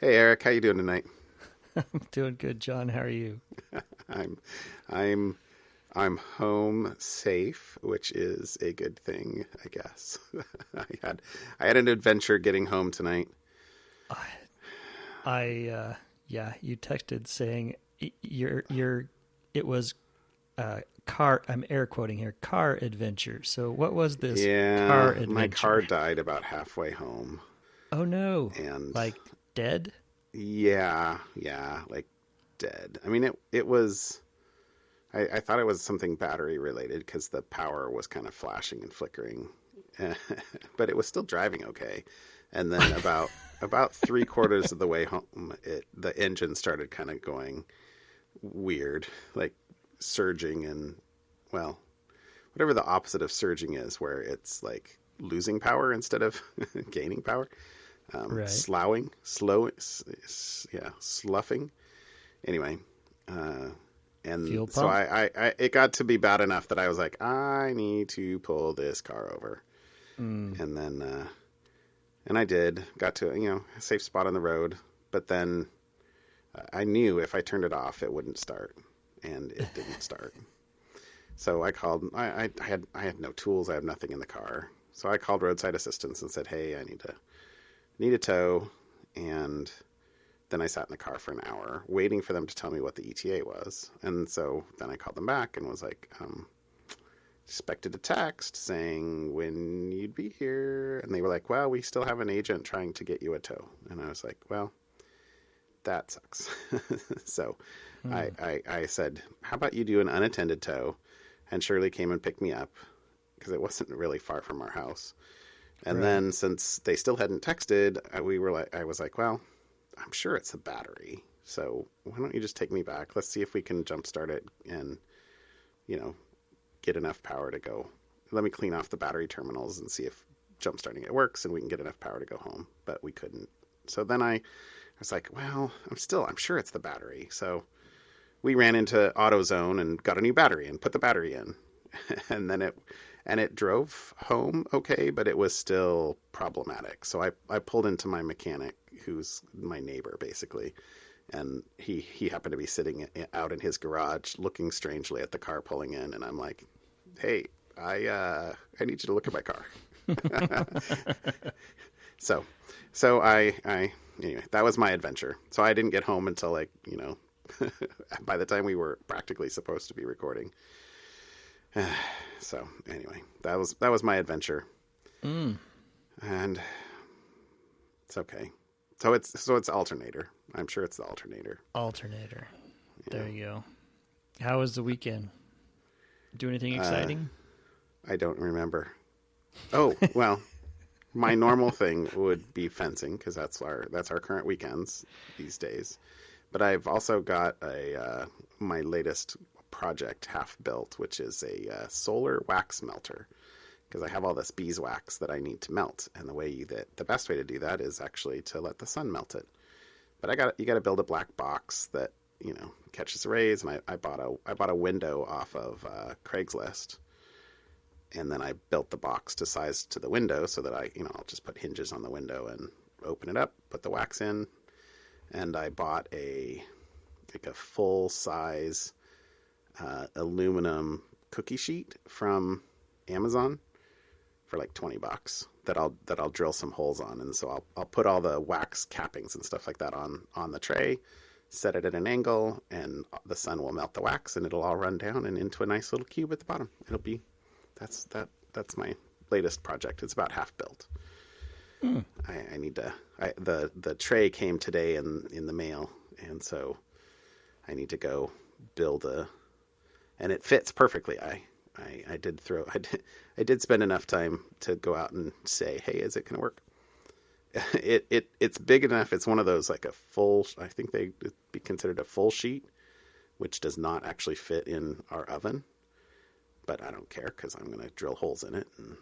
Hey Eric, how you doing tonight? I'm doing good, John. How are you? I'm I'm home safe, which is a good thing, I guess. I had an adventure getting home tonight. Yeah, you texted saying it was car. I'm air quoting here. Car adventure. So what was this car Yeah, my car adventure? died about halfway home. Oh no! And Like dead? yeah, like dead. I mean it was I thought it was something battery related because the power was kind of flashing and flickering. But it was still driving okay. And then about three quarters of the way home, the engine started kind of going weird, like surging and, well, whatever the opposite of surging is, where it's like losing power instead of gaining power. Right. Sloughing. Anyway, and Fuel so pump. it got to be bad enough that I was like, I need to pull this car over. And then, and I did, got to, a safe spot on the road. But then I knew if I turned it off, it wouldn't start, and it didn't start. So I called, I had no tools. I have nothing in the car. So I called roadside assistance and said, hey, I need a tow. And then I sat in the car for an hour waiting for them to tell me what the ETA was. And so then I called them back and was like, expected a text saying when you'd be here. And they were like, well, we still have an agent trying to get you a tow. And I was like, well, that sucks. So I said, how about you do an unattended tow? And Shirley came and picked me up because it wasn't really far from our house. And Right. then since they still hadn't texted, I was like, well, I'm sure it's a battery. So why don't you just take me back? Let's see if we can jumpstart it and, get enough power to go. Let me clean off the battery terminals and see if jumpstarting it works and we can get enough power to go home. But we couldn't. So then I was like, well, I'm sure it's the battery. So we ran into AutoZone and got a new battery and put the battery in. And then it drove home okay, but it was still problematic. So I pulled into my mechanic, who's my neighbor basically, and he happened to be sitting out in his garage looking strangely at the car pulling in, and I'm like, hey, I need you to look at my car. So I anyway, that was my adventure. So I didn't get home until by the time we were practically supposed to be recording. So anyway, that was my adventure. And it's okay. So it's alternator. I'm sure it's the alternator. Alternator. Yeah. There you go. How was the weekend? Do anything exciting? I don't remember. Oh, well, my normal thing would be fencing because that's our current weekends these days. But I've also got my latest project half built, which is a solar wax melter, because I have all this beeswax that I need to melt, and the best way to do that is actually to let the sun melt it. But you got to build a black box that catches rays, and I bought a window off of Craigslist, and then I built the box to size to the window so that I'll just put hinges on the window and open it up, put the wax in, and I bought a full size aluminum cookie sheet from Amazon for like $20 that I'll drill some holes on, and so I'll put all the wax cappings and stuff like that on the tray, set it at an angle, and the sun will melt the wax, and it'll all run down and into a nice little cube at the bottom. That's my latest project. It's about half built. I need to. The tray came today in the mail, and so I need to go build and it fits perfectly. I did spend enough time to go out and say, hey, is it going to work? It's big enough. It's one of those like a full, I think they'd be considered a full sheet, which does not actually fit in our oven. But I don't care because I'm going to drill holes in it, and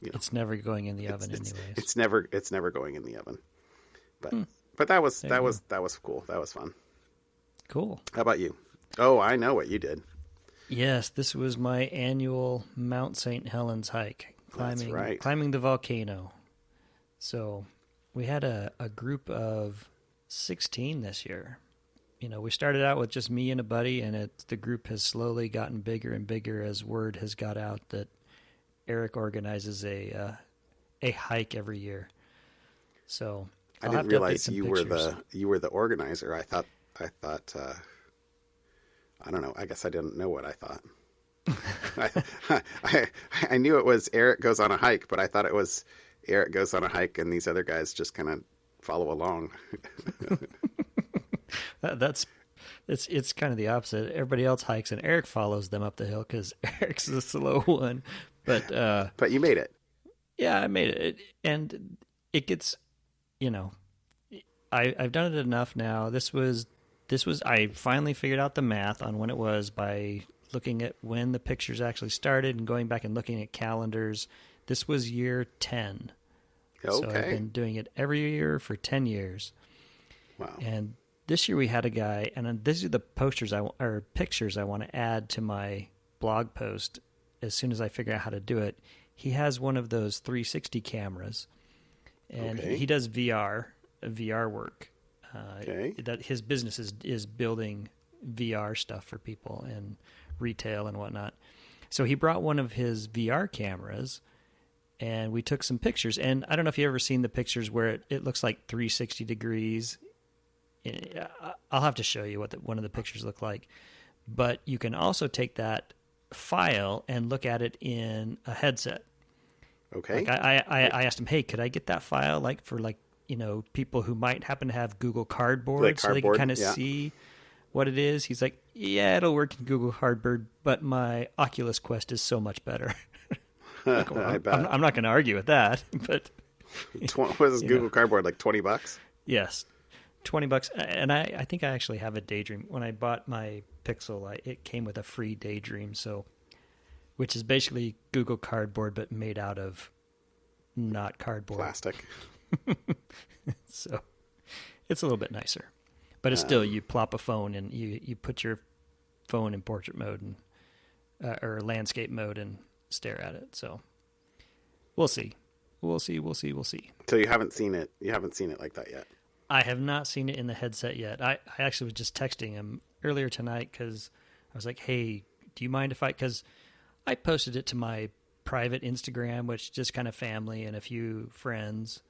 It's never going in the oven anyways. It's never going in the oven. But that was cool. That was fun. Cool. How about you? Oh, I know what you did. Yes, this was my annual Mount St. Helens hike, That's right. climbing the volcano. So we had a group of 16 this year. You know, we started out with just me and a buddy, and the group has slowly gotten bigger and bigger as word has got out that Eric organizes a hike every year. So I didn't realize you were the organizer. I thought I don't know. I guess I didn't know what I thought. I knew it was Eric goes on a hike, but I thought it was Eric goes on a hike and these other guys just kind of follow along. It's kind of the opposite. Everybody else hikes and Eric follows them up the hill because Eric's the slow one. But you made it. Yeah, I made it, and it gets, you know, I've done it enough now. This was I finally figured out the math on when it was by looking at when the pictures actually started and going back and looking at calendars. This was year 10. Okay. So I've been doing it every year for 10 years. Wow. And this year we had a guy, and these are the pictures I want to add to my blog post as soon as I figure out how to do it. He has one of those 360 cameras, and he does VR work. That his business is building VR stuff for people and retail and whatnot. So he brought one of his VR cameras, and we took some pictures. And I don't know if you've ever seen the pictures where it looks like 360 degrees. I'll have to show you what one of the pictures look like. But you can also take that file and look at it in a headset. Okay. Like I asked him, hey, could I get that file for people who might happen to have Google Cardboard, so they can kind of see what it is? He's like, yeah, it'll work in Google Cardboard, but my Oculus Quest is so much better. Like, well, I bet. I'm not going to argue with that, but what is Google Cardboard, like $20? Yes, $20. And I think I actually have a Daydream. When I bought my Pixel, it came with a free Daydream, which is basically Google Cardboard, but made out of not cardboard. Plastic. So it's a little bit nicer. But it's still, you plop a phone and you put your phone in portrait mode and or landscape mode and stare at it. So we'll see. We'll see. So you haven't seen it. You haven't seen it like that yet. I have not seen it in the headset yet. I actually was just texting him earlier tonight because I was like, hey, do you mind if because I posted it to my private Instagram, which just kind of family and a few friends,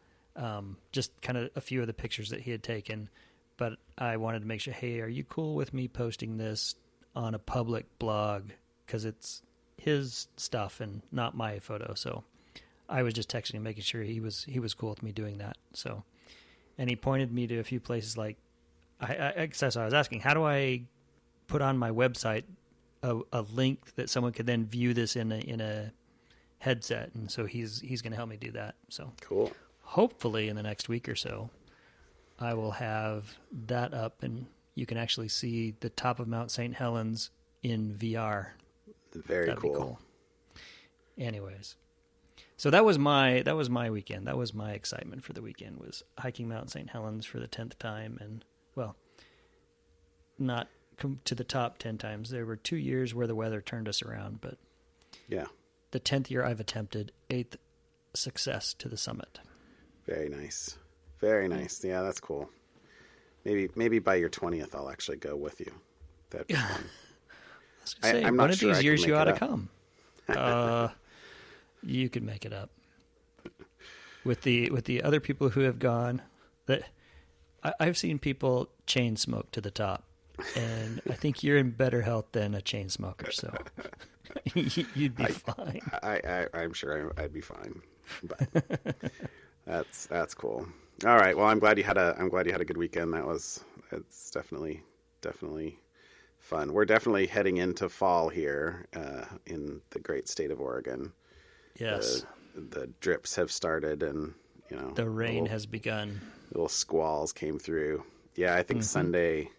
just kind of a few of the pictures that he had taken. But I wanted to make sure, hey, are you cool with me posting this on a public blog? Because it's his stuff and not my photo. So I was just texting him, making sure he was cool with me doing that. So, and he pointed me to a few places like, I was asking, how do I put on my website a link that someone could then view this in a headset? And so he's going to help me do that. So cool. Hopefully in the next week or so, I will have that up and you can actually see the top of Mount St. Helens in VR. That'd be cool. Anyways, so that was my weekend. That was my excitement for the weekend, was hiking Mount St. Helens for the 10th time. And, well, not come to the top 10 times. There were 2 years where the weather turned us around, but yeah, the 10th year I've attempted, 8th success to the summit. Very nice. Very nice. Yeah, that's cool. Maybe by your 20th, I'll actually go with you. That'd be fun. I'm not sure. One of these years you ought to come. You can make it up with the other people who have gone. That I've seen people chain smoke to the top, and I think you're in better health than a chain smoker. So you'd be fine. I'm sure I'd be fine. But that's cool. All right. Well, I'm glad you had a good weekend. It's definitely fun. We're definitely heading into fall here in the great state of Oregon. Yes. The drips have started, and the rain has begun. Little squalls came through. Yeah, I think Sunday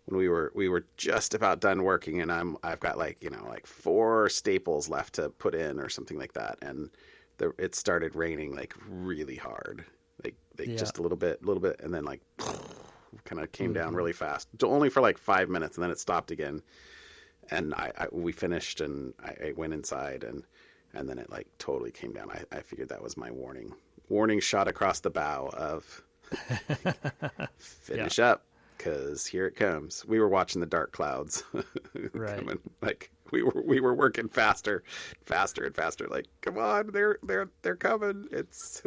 when we were just about done working, and I've got like 4 staples left to put in or something like that, and it started raining like really hard. Just a little bit, and then like kind of came down really fast. Only for like 5 minutes, and then it stopped again. And we finished, and I went inside, and then it like totally came down. I figured that was my warning warning shot across the bow of finish up, because here it comes. We were watching the dark clouds Right. coming. Like we were working faster and faster. Like, come on, they're coming. It's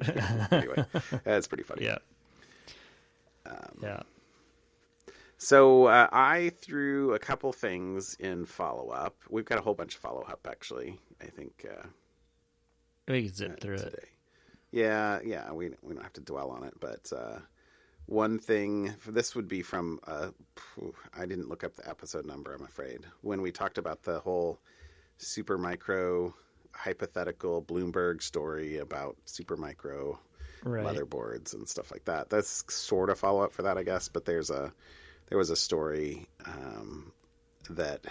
anyway. That's pretty funny. Yeah. Yeah. So I threw a couple things in follow up. We've got a whole bunch of follow up actually. I think We can zip through today. it. Yeah. We don't have to dwell on it, but one thing this would be from I didn't look up the episode number, I'm afraid, when we talked about the whole Supermicro hypothetical Bloomberg story about Supermicro motherboards and stuff like that. That's sort of follow up for that, I guess. But there was a story that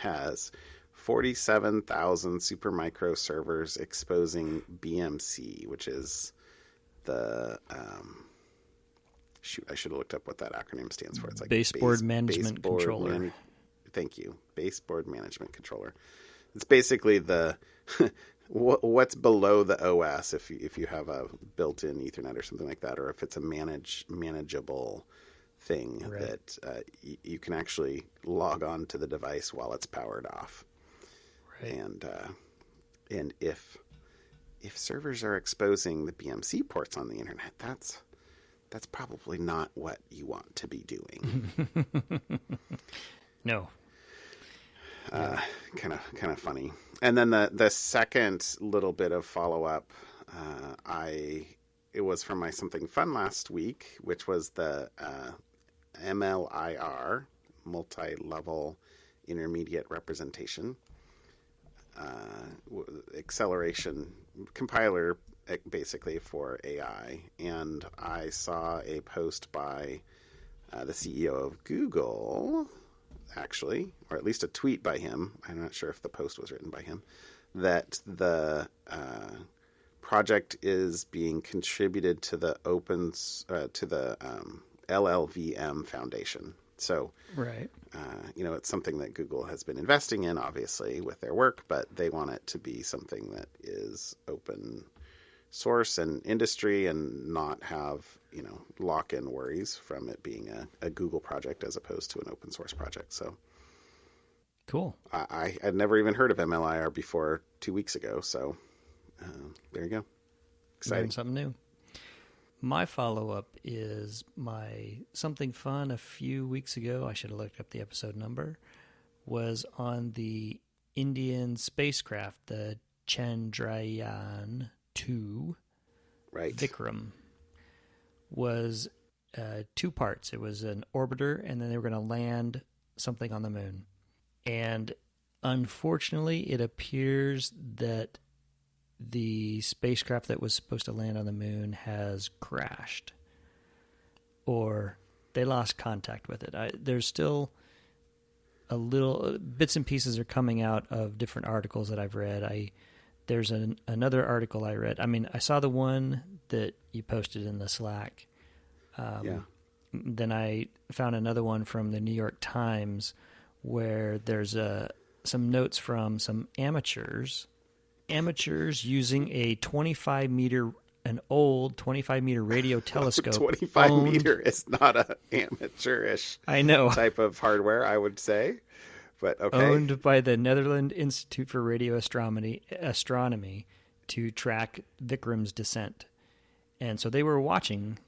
has 47,000 Supermicro servers exposing BMC, which is the shoot, I should have looked up what that acronym stands for. It's like Baseboard Management Controller. Thank you. Baseboard Management Controller. It's basically the what's below the OS if you have a built-in Ethernet or something like that, or if it's a manageable thing that you can actually log on to the device while it's powered off. Right. And if servers are exposing the BMC ports on the internet, that's probably not what you want to be doing. No. Kind of funny. And then the second little bit of follow up, it was from my something fun last week, which was the MLIR, multi-level intermediate representation, acceleration compiler, basically for AI. And I saw a post by the CEO of Google, actually, or at least a tweet by him. I'm not sure if the post was written by him, that the project is being contributed to the LLVM Foundation. So, it's something that Google has been investing in, obviously, with their work, but they want it to be something that is open source and industry and not have, lock-in worries from it being a Google project as opposed to an open source project. So cool. I had never even heard of MLIR before 2 weeks ago. So there you go. Exciting. Learn something new. My follow-up is my something fun a few weeks ago. I should have looked up the episode number. Was on the Indian spacecraft, the Chandrayaan-2 Vikram. Was 2 parts. It was an orbiter, and then they were going to land something on the moon. And unfortunately, it appears that the spacecraft that was supposed to land on the moon has crashed, or they lost contact with it. There's still a little bits and pieces are coming out of different articles that I've read. There's another article I read. I mean, I saw the one that you posted in the Slack. Then I found another one from the New York Times where there's some notes from some amateurs using an old 25-meter radio telescope. 25-meter is not an amateurish type of hardware, I would say. But okay. Owned by the Netherlands Institute for Radio Astronomy to track Vikram's descent. And so they were watching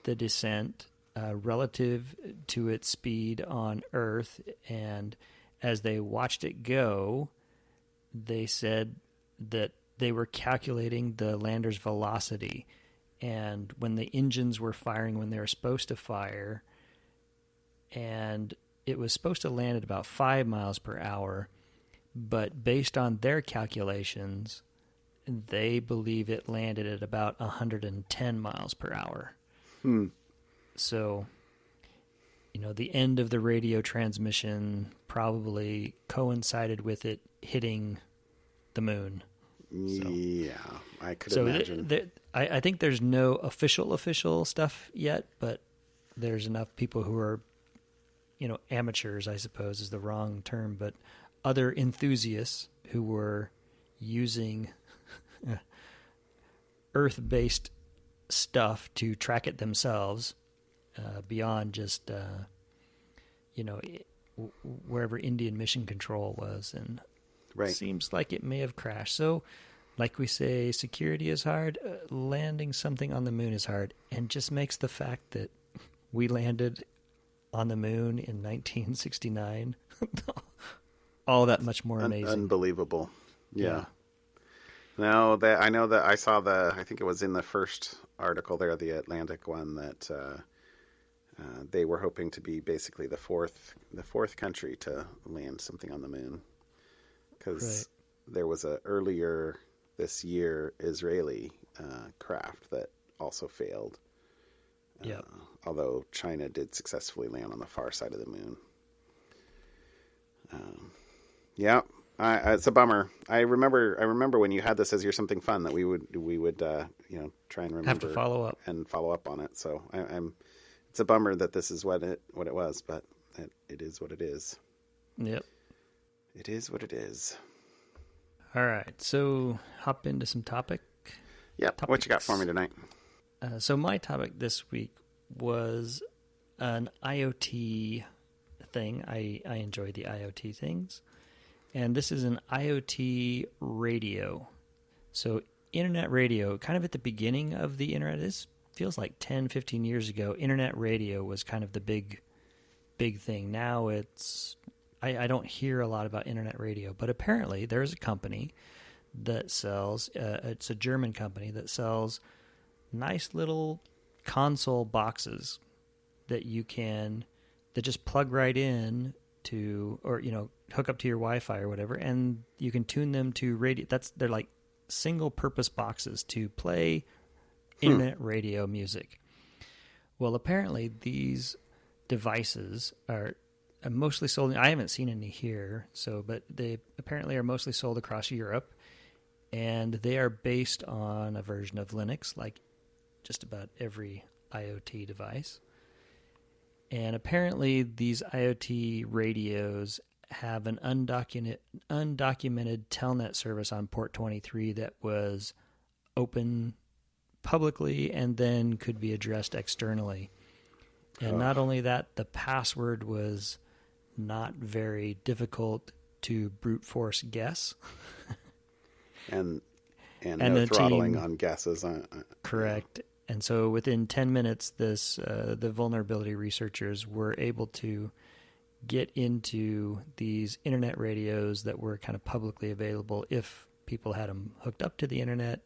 the descent relative to its speed on Earth. And as they watched it go, they said that they were calculating the lander's velocity. And when the engines were firing when they were supposed to fire, and it was supposed to land at about 5 miles per hour, but based on their calculations, they believe it landed at about 110 miles per hour. So, the end of the radio transmission probably coincided with it hitting the moon. So, yeah, I could imagine. I think there's no official stuff yet, but there's enough people who are, amateurs, I suppose is the wrong term, but other enthusiasts who were using Earth-based stuff to track it themselves beyond just, wherever Indian Mission Control was. And Right. it seems like it may have crashed. So, like we say, security is hard. Landing something on the moon is hard. And just makes the fact that we landed on the moon in 1969 all that much more amazing. Unbelievable. Yeah. No, I know that I saw I think it was in the first article there, the Atlantic one, that they were hoping to be basically the fourth country to land something on the moon, because there was a earlier this year Israeli craft that also failed. Although China did successfully land on the far side of the moon. It's a bummer. I remember when you had this as your something fun that we would try and remember, have to follow up on it. So it's a bummer that this is what it was, but it is what it is. Yep. It is what it is. All right. So hop into some topics. What you got for me tonight? So my topic this week was an IoT thing. I enjoy the IoT things. And this is an IoT radio. So internet radio, kind of at the beginning of the internet, this feels like 10, 15 years ago, internet radio was kind of the big thing. Now I don't hear a lot about internet radio, but apparently there's a company that sells, it's a German company that sells nice little console boxes that that just plug right in to, or hook up to your Wi-Fi or whatever, and you can tune them to radio. They're like single purpose boxes to play internet radio music. Well, apparently these devices are mostly sold. I haven't seen any here, but they apparently are mostly sold across Europe, and they are based on a version of Linux, like just about every IoT device. And apparently these IoT radios have an undocumented telnet service on port 23 that was open publicly and then could be addressed externally. And not only that, the password was not very difficult to brute force guess. and no throttling on guesses. Correct. And so within 10 minutes, the vulnerability researchers were able to get into these internet radios that were kind of publicly available if people had them hooked up to the internet,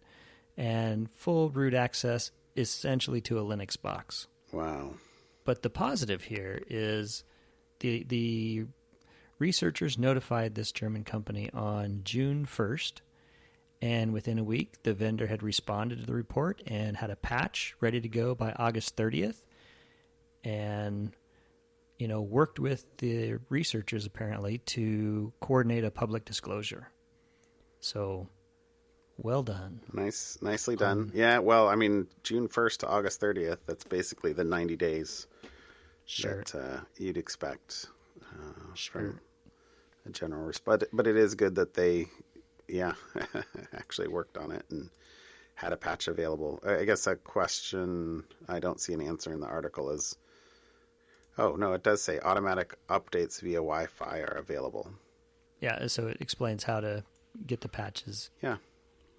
and full root access essentially to a Linux box. Wow. But the positive here is the researchers notified this German company on June 1st, and within a week, the vendor had responded to the report and had a patch ready to go by August 30th, and worked with the researchers apparently to coordinate a public disclosure. So, well done. Nicely done. Yeah, well, I mean, June 1st to August 30th, that's basically the 90 days that you'd expect from a general response. But it is good that they, actually worked on it and had a patch available. I guess a question I don't see an answer in the article is, oh, no, it does say automatic updates via Wi-Fi are available. Yeah, so it explains how to get the patches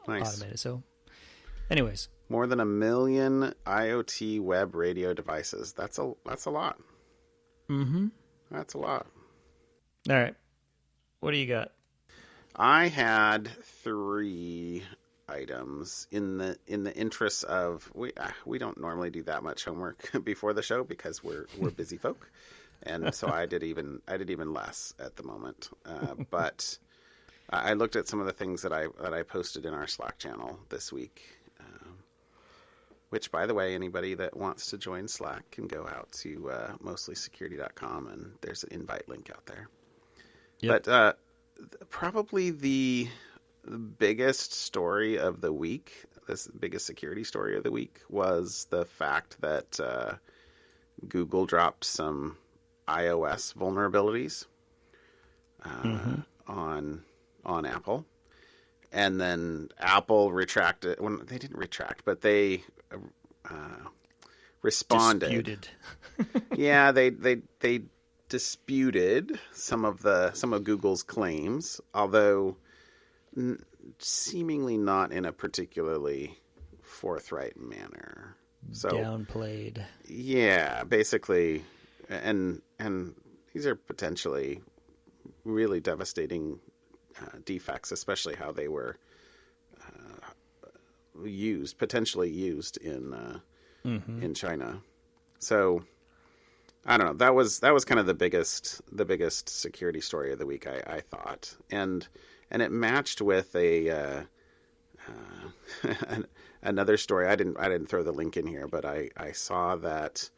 automated. So, anyways. More than 1 million IoT web radio devices. That's a lot. Mm-hmm. That's a lot. All right. What do you got? I had 3 items in the interest of we don't normally do that much homework before the show because we're busy folk, and so I did even less at the moment. But I looked at some of the things that I posted in our Slack channel this week. Which, by the way, anybody that wants to join Slack can go out to mostlysecurity.com, and there's an invite link out there. Yep. But probably the biggest story of the week, this biggest security story of the week, was the fact that Google dropped some iOS vulnerabilities on Apple. And then Apple retracted. Well, they didn't retract, but they responded. Disputed. Yeah, they disputed some of Google's claims, although seemingly not in a particularly forthright manner. So downplayed. Yeah, basically, and these are potentially really devastating defects, especially how they were potentially used in China. So I don't know. That was kind of the biggest security story of the week, I thought, and it matched with another story. I didn't throw the link in here, but I saw that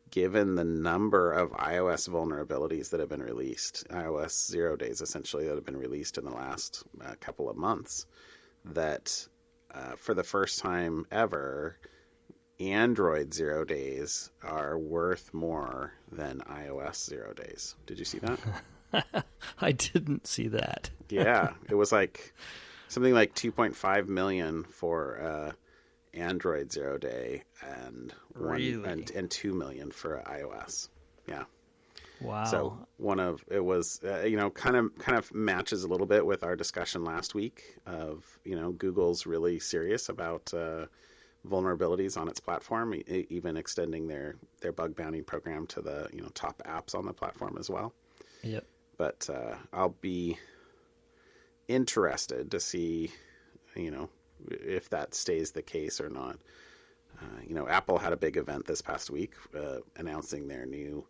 given the number of iOS vulnerabilities that have been released, iOS 0 days essentially that have been released in the last couple of months, that for the first time ever, Android 0 days are worth more than iOS 0 days. Did you see that? I didn't see that. Yeah, it was like something like 2.5 million for Android 0 day and Really? and 2 million for iOS. Yeah. Wow. So it was kind of matches a little bit with our discussion last week of Google's really serious about vulnerabilities on its platform, even extending their bug bounty program to the top apps on the platform as well. Yep. But I'll be interested to see if that stays the case or not. Apple had a big event this past week announcing their new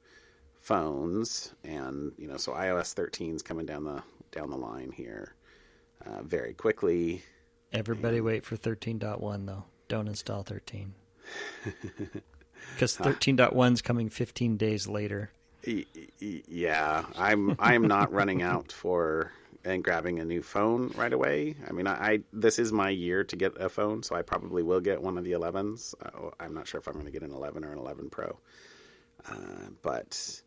phones, and so iOS 13 is coming down the line here very quickly. Everybody wait for 13.1 though. Don't install 13 because 13.1's coming 15 days later. Yeah, I'm not running out and grabbing a new phone right away. I mean, this is my year to get a phone, so I probably will get one of the 11s. I'm not sure if I'm going to get an 11 or an 11 Pro, but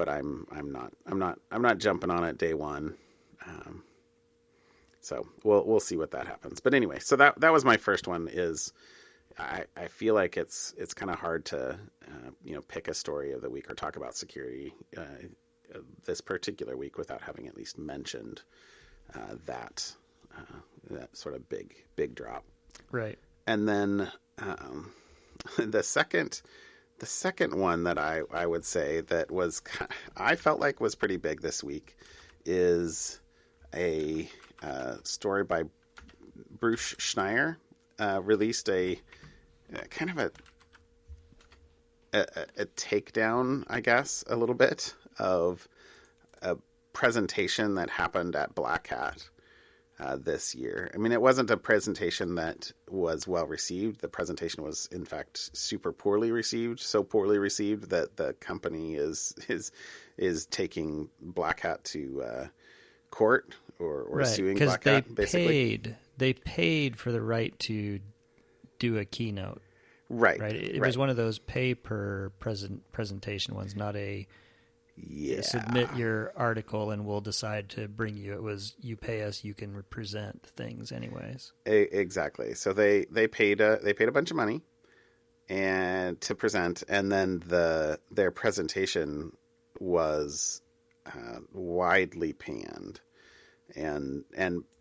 I'm not jumping on it day one. So we'll see what that happens. But anyway, so that was my first one. Is I feel like it's kind of hard to pick a story of the week or talk about security this particular week without having at least mentioned that sort of big drop. Right. And then the second one that I would say that I felt like was pretty big this week is a story by Bruce Schneier. Released a kind of a takedown, I guess, a little bit of a presentation that happened at Black Hat this year. I mean, it wasn't a presentation that was well received. The presentation was, in fact, super poorly received. So poorly received that the company is taking Black Hat to court or right, suing Black Hat. Basically, they paid for the right to do a keynote. Right. It was one of those pay per presentation ones, not a submit your article and we'll decide to bring you. It was you pay us, you can present things anyways. Exactly. So they paid a bunch of money and to present, and then their presentation was widely panned. And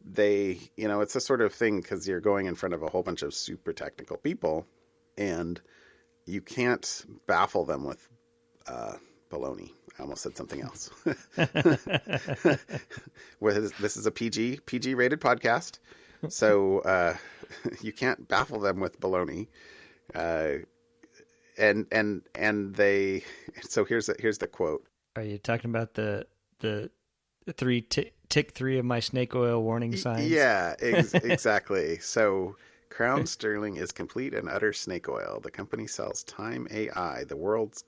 they, it's a sort of thing because you're going in front of a whole bunch of super technical people, and you can't baffle them with baloney. I almost said something else. This is a PG rated podcast, so you can't baffle them with baloney. And they. So here's the quote. Are you talking about the tick 3 of my snake oil warning signs? Yeah, exactly. So Crown Sterling is complete and utter snake oil. The company sells Time AI, the world's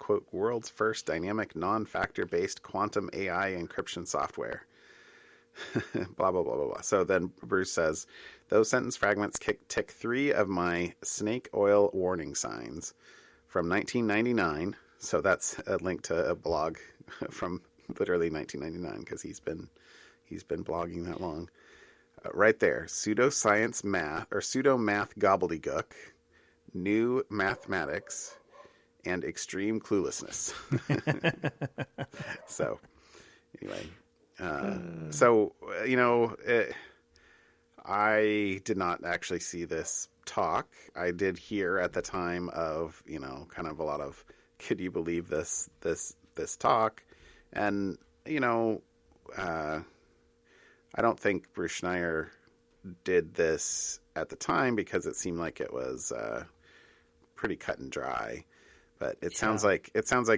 first dynamic non-factor based quantum AI encryption software. Blah, blah, blah, blah, blah. So then Bruce says, those sentence fragments tick 3 of my snake oil warning signs from 1999. So that's a link to a blog from literally 1999 because he's been blogging that long. Right there, pseudo math gobbledygook, new mathematics and extreme cluelessness. So anyway, I did not actually see this talk. I did hear at the time of, kind of a lot of, could you believe this talk? And, I don't think Bruce Schneier did this at the time because it seemed like it was pretty cut and dry. But it sounds like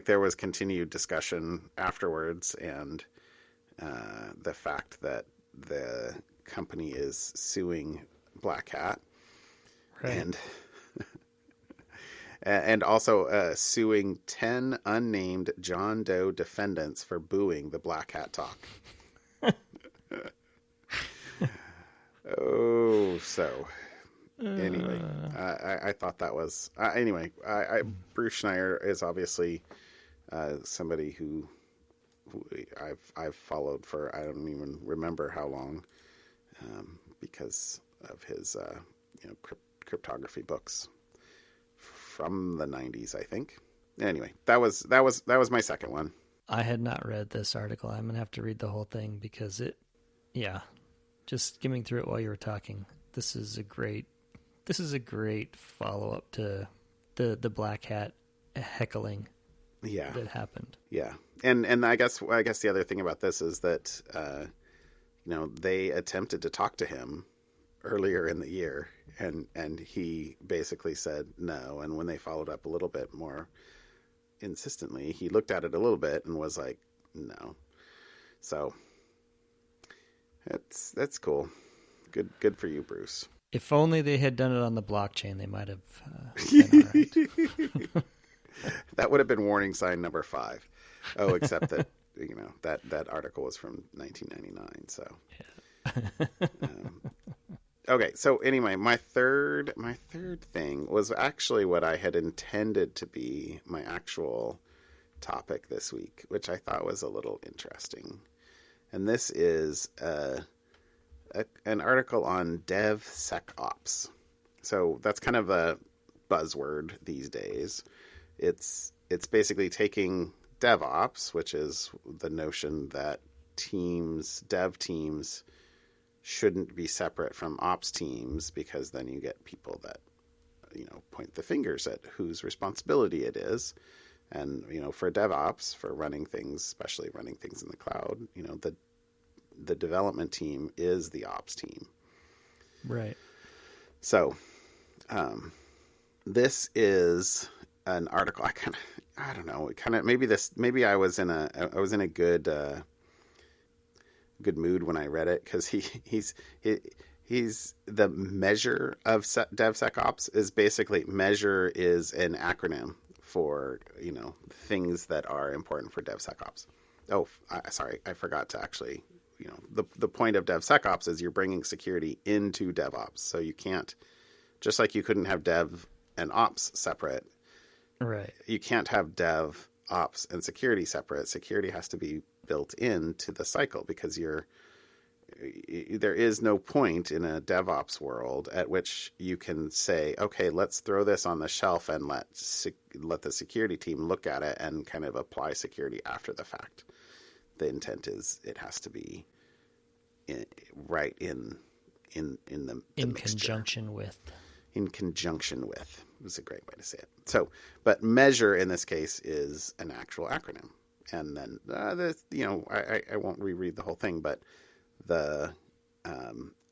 there was continued discussion afterwards, and the fact that the company is suing Black Hat, right. and also suing 10 unnamed John Doe defendants for booing the Black Hat talk. Anyway, I thought that was Bruce Schneier is obviously somebody who I've followed for I don't even remember how long, because of his cryptography books from the 90s, I think. Anyway, that was my second one. I had not read this article. I'm gonna have to read the whole thing because just skimming through it while you were talking. This is a great follow-up to the Black Hat heckling that happened. Yeah. And I guess the other thing about this is that, they attempted to talk to him earlier in the year and he basically said no. And when they followed up a little bit more insistently, he looked at it a little bit and was like, no. So that's cool. Good for you, Bruce. If only they had done it on the blockchain, they might have been all right. That would have been warning sign number 5. Oh, except that that article was from 1999. So, okay. So anyway, my third thing was actually what I had intended to be my actual topic this week, which I thought was a little interesting. And this is an article on DevSecOps. So that's kind of a buzzword these days. It's basically taking DevOps, which is the notion that dev teams shouldn't be separate from ops teams, because then you get people that, point the fingers at whose responsibility it is. And, for DevOps, for running things, especially running things in the cloud, the development team is the ops team. Right. So, this is an article. I don't know. Maybe I was in a good mood when I read it, because he's the measure of DevSecOps is basically measure is an acronym for, things that are important for DevSecOps. Oh, sorry. I forgot to actually, the point of DevSecOps is you're bringing security into DevOps. So you can't, just like you couldn't have Dev and Ops separate. Right. You can't have Dev, Ops, and security separate. Security has to be built into the cycle, because there is no point in a DevOps world at which you can say, okay, let's throw this on the shelf and let the security team look at it and kind of apply security after the fact. The intent is it has to be in conjunction with. In conjunction with is a great way to say it. So, but measure in this case is an actual acronym. And then, I won't reread the whole thing, but the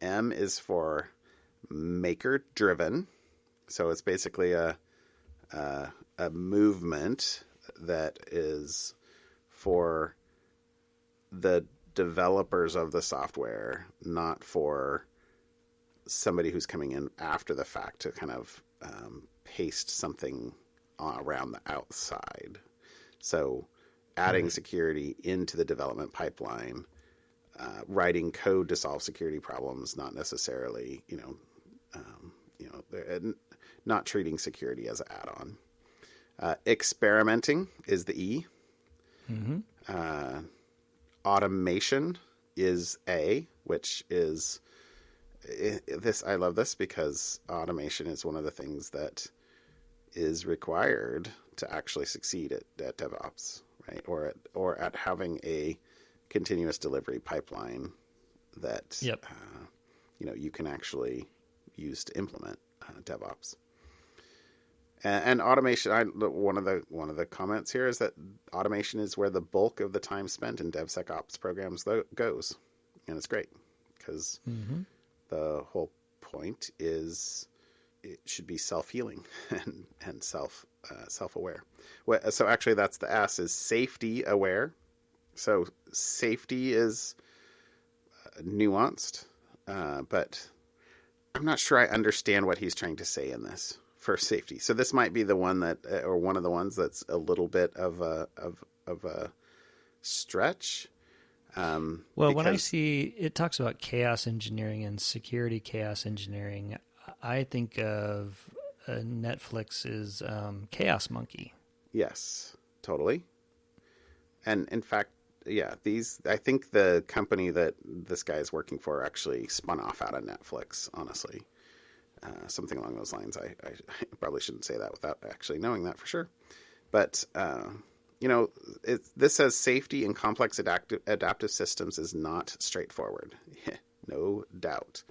M is for maker driven. So it's basically a movement that is for the developers of the software, not for somebody who's coming in after the fact to kind of paste something around the outside. So adding security into the development pipeline, writing code to solve security problems, not necessarily, not treating security as an add-on. Experimenting is the E. Mm-hmm. Automation is A, which is this. I love this because automation is one of the things that is required to actually succeed at DevOps, right? Or at having a continuous delivery pipeline that you can actually use to implement DevOps. And automation. One of the comments here is that automation is where the bulk of the time spent in DevSecOps programs goes, and it's great because the whole point is it should be self-healing and self-aware. So actually, that's the S, is safety aware. So safety is nuanced, but I'm not sure I understand what he's trying to say in this for safety. So this might be the one that, or one of the ones that's a little bit of a stretch. When I see it talks about chaos engineering and security chaos engineering, I think of Netflix's Chaos Monkey. Yes, totally. And in fact, I think the company that this guy is working for actually spun off out of Netflix, honestly. Something along those lines. I probably shouldn't say that without actually knowing that for sure. But, this says safety in complex adaptive systems is not straightforward. No doubt.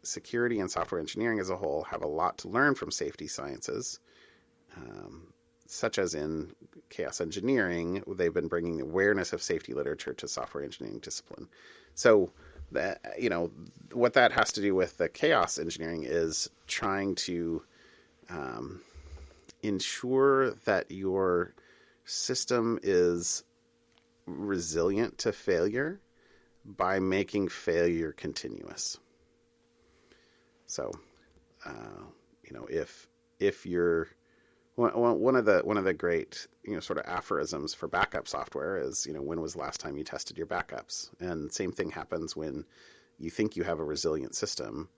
Security and software engineering as a whole have a lot to learn from safety sciences, such as in chaos engineering. They've been bringing the awareness of safety literature to software engineering discipline. So, what that has to do with the chaos engineering is trying to ensure that your system is resilient to failure by making failure continuous. So, if you're one of the great sort of aphorisms for backup software is when was the last time you tested your backups? And same thing happens when you think you have a resilient system.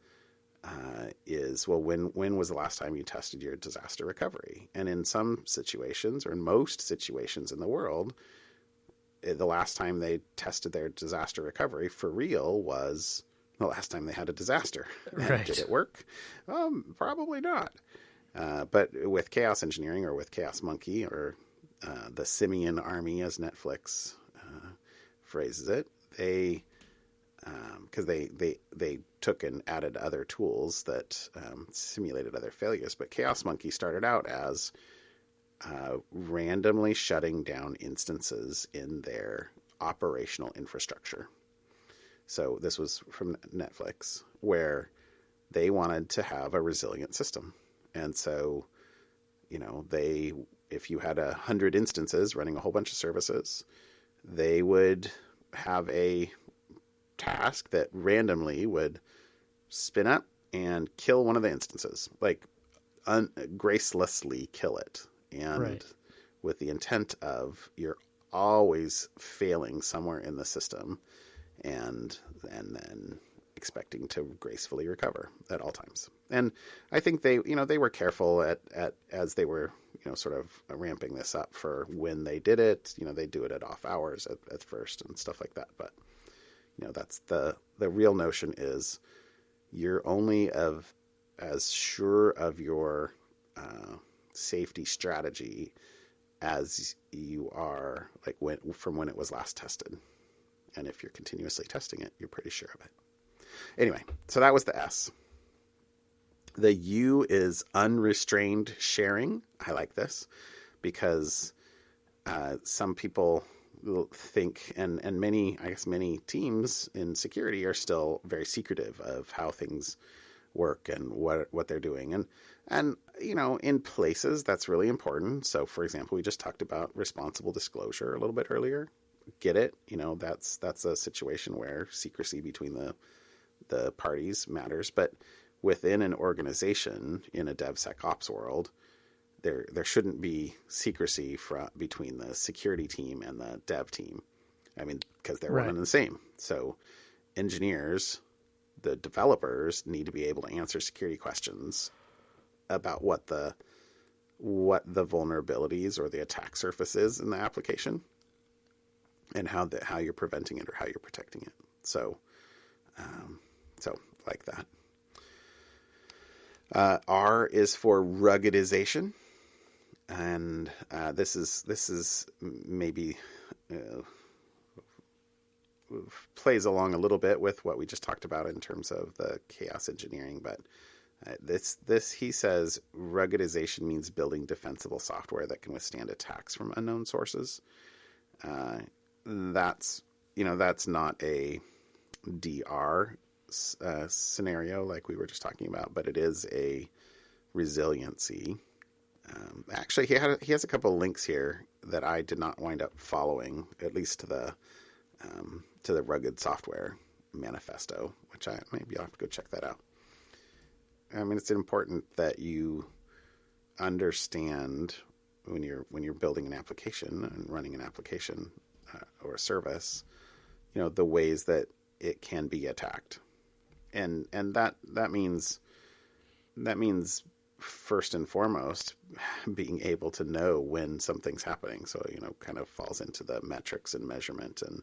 When was the last time you tested your disaster recovery? And in some situations, or in most situations in the world, the last time they tested their disaster recovery for real was the last time they had a disaster. Right. Did it work? Probably not. But with chaos engineering, or with Chaos Monkey, or the Simian Army, as Netflix phrases it, because they took and added other tools that simulated other failures. But Chaos Monkey started out as randomly shutting down instances in their operational infrastructure. So this was from Netflix, where they wanted to have a resilient system. And so, if you had 100 instances running a whole bunch of services, they would have a task that randomly would spin up and kill one of the instances, like gracelessly kill it. And with the intent of you're always failing somewhere in the system and then expecting to gracefully recover at all times. And I think they were careful at as they were, sort of ramping this up for when they did it. They do it at off hours at first and stuff like that. But, that's the real notion is you're only as sure of your safety strategy as you are from when it was last tested. And if you're continuously testing it, you're pretty sure of it. Anyway, so that was the S. The U is unrestrained sharing. I like this because some people think, and many teams in security are still very secretive of how things work and what they're doing. And in places that's really important. So, for example, we just talked about responsible disclosure a little bit earlier. Get it? That's a situation where secrecy between the parties matters. But within an organization in a DevSecOps world, there shouldn't be secrecy between the security team and the dev team. I mean, because they're one and the same. So engineers, the developers, need to be able to answer security questions about what the vulnerabilities or the attack surface is in the application, and how you're preventing it or how you're protecting it. So like that. R is for ruggedization, and this is maybe plays along a little bit with what we just talked about in terms of the chaos engineering. But this he says ruggedization means building defensible software that can withstand attacks from unknown sources. That's not a DR scenario like we were just talking about, but it is a resiliency. Actually, he has a couple of links here that I did not wind up following, at least to the rugged software manifesto, which maybe I'll have to go check that out. I mean, it's important that you understand when you're building an application and running an application or a service, the ways that it can be attacked. And that means first and foremost being able to know when something's happening. So kind of falls into the metrics and measurement and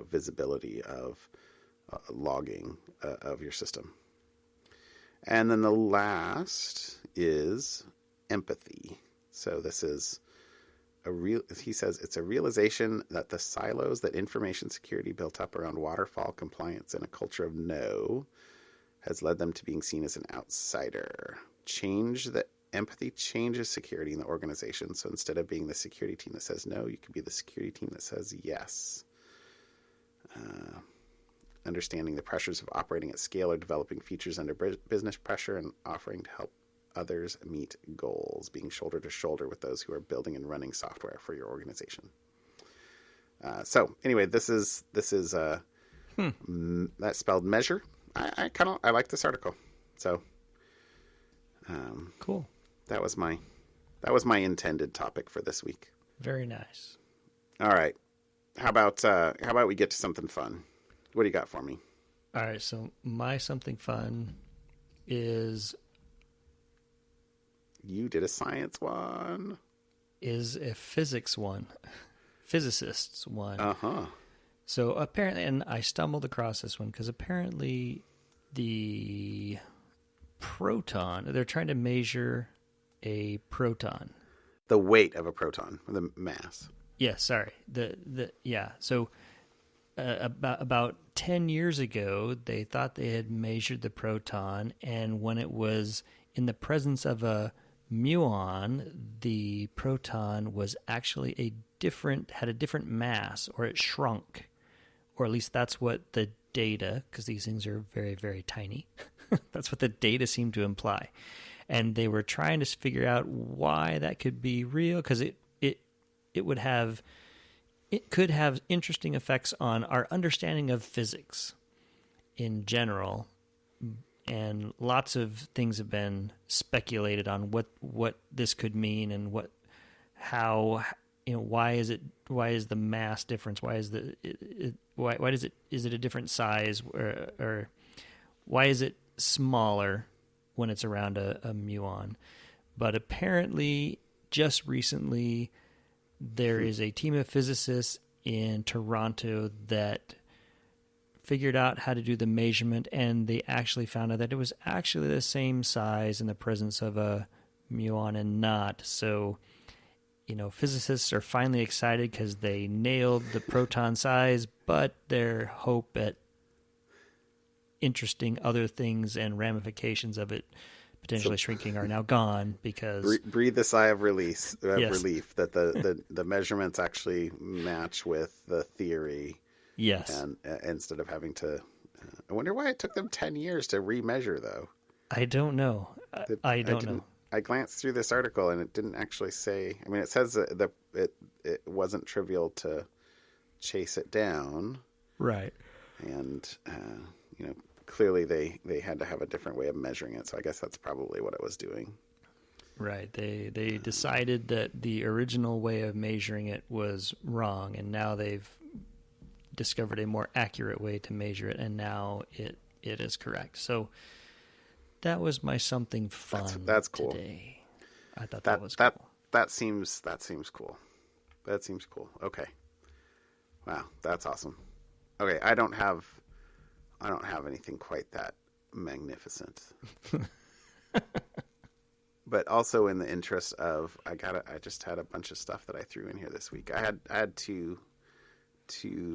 visibility of logging of your system. And then the last is empathy. So this is he says it's a realization that the silos that information security built up around waterfall compliance and a culture of no has led them to being seen as an outsider. Empathy changes security in the organization. So instead of being the security team that says no, you can be the security team that says yes. Understanding the pressures of operating at scale or developing features under business pressure and offering to help others meet goals, being shoulder to shoulder with those who are building and running software for your organization. So anyway, this is that's spelled measure. I like this article. So cool. That was my intended topic for this week. Very nice. All right. How about we get to something fun? What do you got for me? All right. So my something fun is. You did a science one. Is a physics one. Physicists one. Uh-huh. So apparently, and I stumbled across this one because apparently the proton, they're trying to measure a proton. The weight of a proton, the mass. Yeah, sorry. Yeah. So about 10 years ago, they thought they had measured the proton, and when it was in the presence of a muon, the proton was actually had a different mass, or it shrunk, or at least that's what the data, because these things are very, very tiny, that's what the data seemed to imply. And they were trying to figure out why that could be real, because it could have interesting effects on our understanding of physics in general. And lots of things have been speculated on what this could mean and why is the mass difference? Why is is it a different size, or why is it smaller when it's around a muon? But apparently, just recently, there is a team of physicists in Toronto that figured out how to do the measurement, and they actually found out that it was actually the same size in the presence of a muon and not. So, physicists are finally excited because they nailed the proton size, but their hope at interesting other things and ramifications of it potentially shrinking are now gone because... Breathe a sigh of relief Yes. that the measurements actually match with the theory. Yes. And instead of having to... I wonder why it took them 10 years to remeasure, though. I don't know. I don't know. I glanced through this article, and it didn't actually say... I mean, it says that it wasn't trivial to chase it down. Right. And, clearly they had to have a different way of measuring it, so I guess that's probably what it was doing. Right. They decided that the original way of measuring it was wrong, and now they've discovered a more accurate way to measure it, and now it is correct. So that was my something fun. That's cool. Today. I thought that was cool. That seems cool. That seems cool. Okay. Wow, that's awesome. Okay, I don't have anything quite that magnificent. But also in the interest of, I just had a bunch of stuff that I threw in here this week. I had two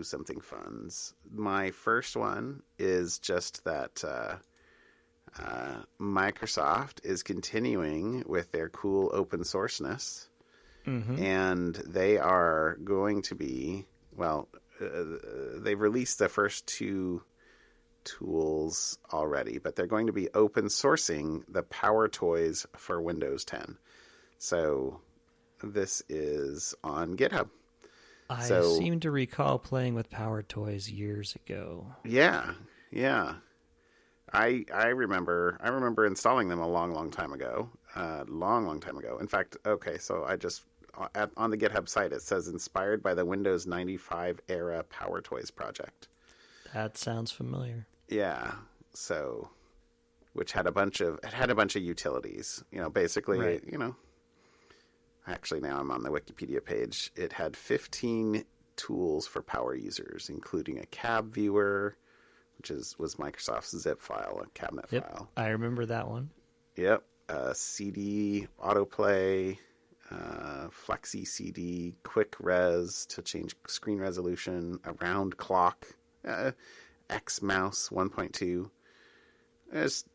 something funs. My first one is just that Microsoft is continuing with their cool open sourceness, and they are going to be, they've released the first two tools already, but they're going to be open sourcing the PowerToys for Windows 10. So this is on GitHub. I seem to recall playing with PowerToys years ago. Yeah. I remember installing them a long time ago. Long time ago. In fact, okay, so I just on the GitHub site it says inspired by the Windows 95 era PowerToys project. That sounds familiar. Yeah. So, which had a bunch of utilities. Basically, right. Actually, now I'm on the Wikipedia page. It had 15 tools for power users, including a cab viewer, which was Microsoft's zip file, a cabinet file. I remember that one. Yep. CD autoplay, flexi CD, quick res to change screen resolution, a round clock, X mouse 1.2. It's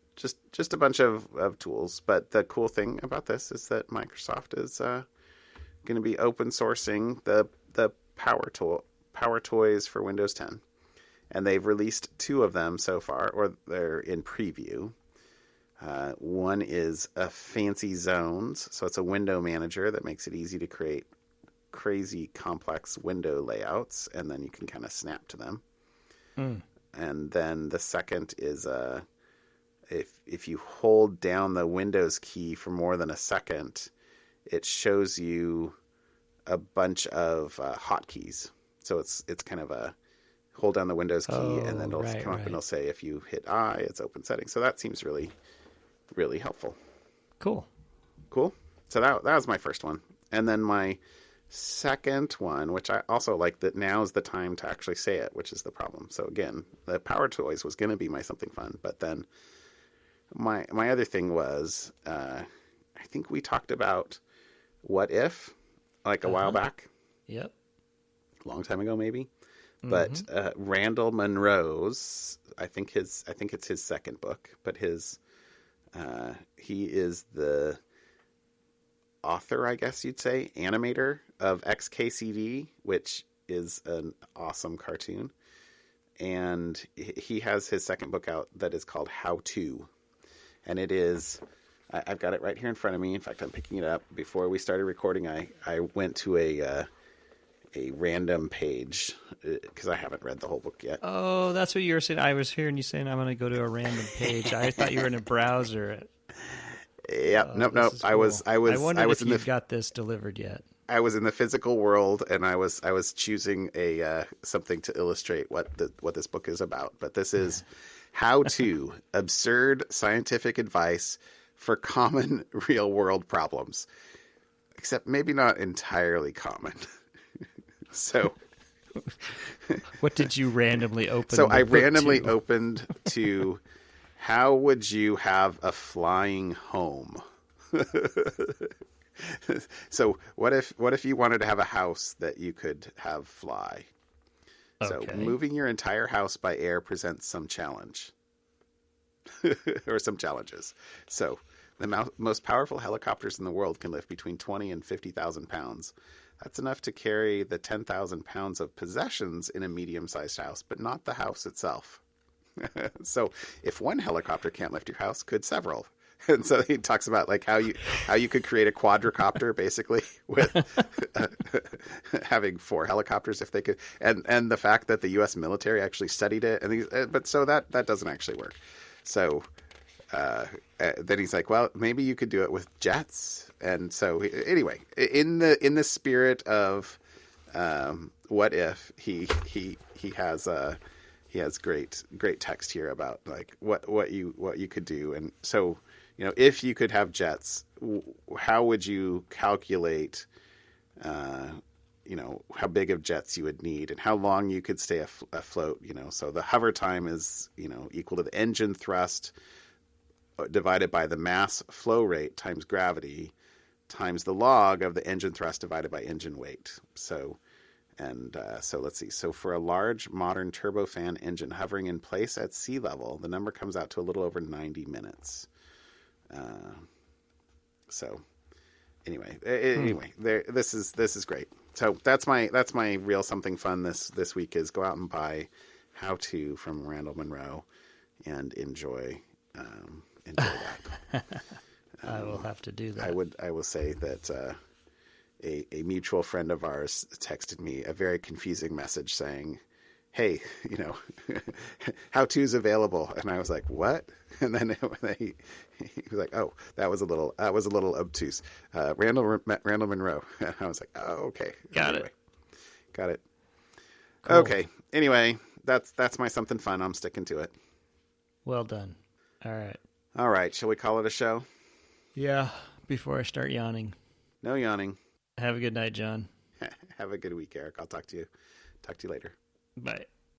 just a bunch of tools. But the cool thing about this is that Microsoft is going to be open sourcing the PowerToys for Windows 10. And they've released two of them so far, or they're in preview. One is a Fancy Zones. So it's a window manager that makes it easy to create crazy complex window layouts, and then you can kind of snap to them. And then the second is if you hold down the Windows key for more than a second, it shows you a bunch of hotkeys. So it's kind of a hold down the Windows key, and then it'll come up and it'll say if you hit I, it's open settings. So that seems really, really helpful. Cool. So that was my first one. And then my second one, which I also like, that now's the time to actually say it, which is the problem. So again, the PowerToys was going to be my something fun, but then my other thing was, I think we talked about What If, like a while back. Yep. A long time ago, maybe. But Randall Munroe's, I think it's his second book, but he is the author, I guess you'd say, animator of XKCD, which is an awesome cartoon. And he has his second book out that is called How To. And it is, I've got it right here in front of me. In fact, I'm picking it up. Before we started recording, I went to a random page because I haven't read the whole book yet. Oh, that's what you were saying. I was hearing you saying I'm going to go to a random page. I thought you were in a browser. Yep. Nope. Cool. I wondered if you got this delivered yet. I was in the physical world, and I was choosing a something to illustrate what this book is about. But this is How To: Absurd Scientific Advice for Common Real World Problems, except maybe not entirely common. So, what did you randomly open? So I randomly opened to how would you have a flying home? So what if you wanted to have a house that you could have fly? Okay. So moving your entire house by air presents some challenge or some challenges. So the most powerful helicopters in the world can lift between 20 and 50,000 pounds. That's enough to carry the 10,000 pounds of possessions in a medium-sized house, but not the house itself. So if one helicopter can't lift your house, could several? And so he talks about like how you could create a quadricopter basically with having 4 helicopters if they could, and the fact that the U.S. military actually studied it, but so that doesn't actually work. So then he's like, well, maybe you could do it with jets. And so anyway, in the spirit of What If, he has great text here about like what you could do. And so, if you could have jets, how would you calculate how big of jets you would need and how long you could stay afloat. So the hover time is equal to the engine thrust divided by the mass flow rate times gravity times the log of the engine thrust divided by engine weight. So let's see. So for a large modern turbofan engine hovering in place at sea level, the number comes out to a little over 90 minutes. This is great. So that's my real something fun this week is go out and buy How To from Randall Munroe and enjoy that. I will have to do that. I will say that a mutual friend of ours texted me a very confusing message saying, "Hey, How To's available," and I was like, "What?" And then he was like, "Oh, that was a little obtuse." Randall Munroe. And I was like, "Oh, okay, got it." Cool. Okay. Anyway, that's my something fun. I'm sticking to it. Well done. All right. Shall we call it a show? Yeah. Before I start yawning. No yawning. Have a good night, John. Have a good week, Eric. I'll talk to you later. Bye.